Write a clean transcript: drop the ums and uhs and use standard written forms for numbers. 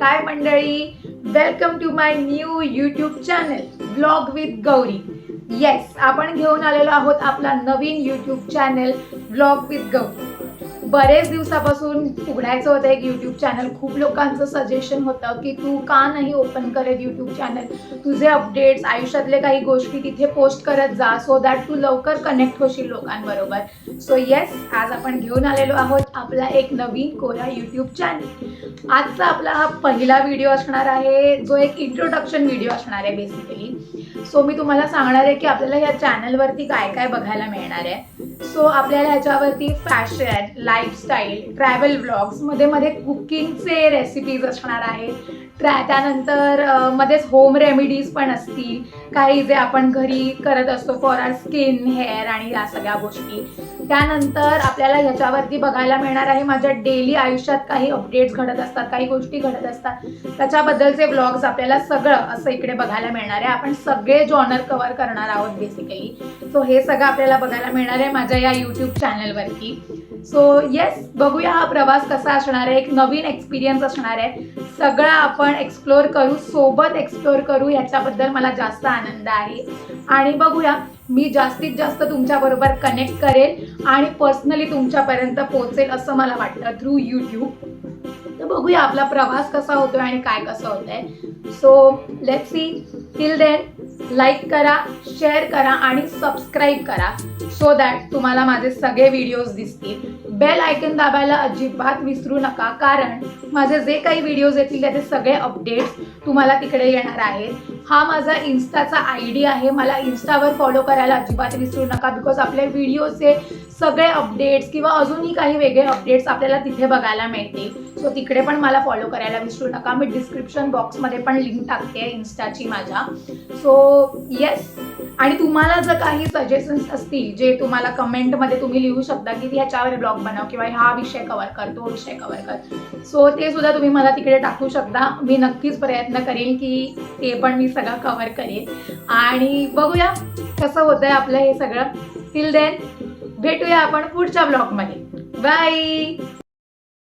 हाय मंडळी, welcome to my new YouTube channel vlog with Gauri. Yes, आपण घेऊन आलेलो आहोत आपला नवीन YouTube channel vlog with Gauri. बरेच दिवसापासून उघडायचं होतं एक यूट्यूब चॅनल. खूप लोकांचं सजेशन होतं की तू का नाही ओपन करत यूट्यूब चॅनल, तुझे अपडेट्स, आयुष्यातले काही गोष्टी तिथे पोस्ट करत जा, सो दॅट तू लवकर कनेक्ट होशील लोकांबरोबर. सो येस, आज आपण घेऊन आलेलो आहोत आपला एक नवीन कोरा यूट्यूब चॅनल. आजचा आपला हा पहिला व्हिडिओ असणार आहे, जो एक इंट्रोडक्शन व्हिडिओ असणार आहे बेसिकली. सो मी तुम्हाला सांगणार आहे की आपल्याला ह्या चॅनलवरती काय काय बघायला मिळणार आहे. सो आपल्याला ह्याच्यावरती फॅशन, लाईफस्टाईल, ट्रॅव्हल व्लॉग्स, मध्ये कुकिंगचे रेसिपीज असणार आहेत. त्यानंतर मध्येच होम रेमेडीज पण असतील, काही जे आपण घरी करत असतो फॉर आवर स्किन, हेअर आणि या सगळ्या गोष्टी. त्यानंतर आपल्याला ह्याच्यावरती बघायला मिळणार आहे माझ्या डेली आयुष्यात काही अपडेट्स घडत असतात, काही गोष्टी घडत असतात, त्याच्याबद्दलचे व्लॉग्स आपल्याला सगळं असं इकडे बघायला मिळणार आहे. आपण सगळे जॉनर कव्हर करणार आहोत बेसिकली. सो हे सगळं आपल्याला बघायला मिळणार आहे माझ्या या यूट्यूब चॅनलवरती. सो येस, बघूया हा प्रवास कसा असणार आहे. एक नवीन एक्सपिरियन्स असणार आहे. सगळं आपण एक्सप्लोर करू, सोबत एक्सप्लोर करू, ह्याच्याबद्दल मला जास्त आनंद आहे. आणि बघूया, मी जास्तीत जास्त तुमच्याबरोबर कनेक्ट करेल आणि पर्सनली तुमच्यापर्यंत पोहोचेल असं मला वाटतं थ्रू यूट्यूब. तर बघूया आपला प्रवास कसा होतोय आणि काय कसं होतंय. So let's see. Till then like करा, शेअर करा आणि सबस्क्राईब करा, सो दॅट तुम्हाला माझे सगळे व्हिडिओज दिसतील. बेल आयकन दाबायला अजिबात विसरू नका, कारण माझे जे काही व्हिडिओज येतील त्याचे सगळे अपडेट्स तुम्हाला तिकडे येणार आहेत. हा माझा इन्स्टाचा ID आहे, मला इन्स्टावर फॉलो करायला अजिबात विसरू नका, बिकॉज आपल्या व्हिडिओचे सगळे अपडेट्स किंवा अजूनही काही वेगळे अपडेट्स आपल्याला तिथे बघायला मिळतील. सो तिकडे पण मला फॉलो करायला विसरू नका. मी डिस्क्रिप्शन बॉक्समध्ये पण लिंक टाकते इन्स्टाची माझ्या. सो येस, आणि तुम्हाला जर काही सजेशन्स असतील जे तुम्हाला कमेंटमध्ये तुम्ही लिहू शकता की ह्याच्यावर ब्लॉग बनव किंवा हा विषय कव्हर कर, तो विषय कव्हर कर, सो ते सुद्धा तुम्ही मला तिकडे टाकू शकता. मी नक्कीच प्रयत्न करेन की ते पण मी सगळं कव्हर करेन. आणि बघूया कसं होतंय आपलं हे सगळं. टिल देन भेटूया आपण पुढच्या ब्लॉगमध्ये. बाय.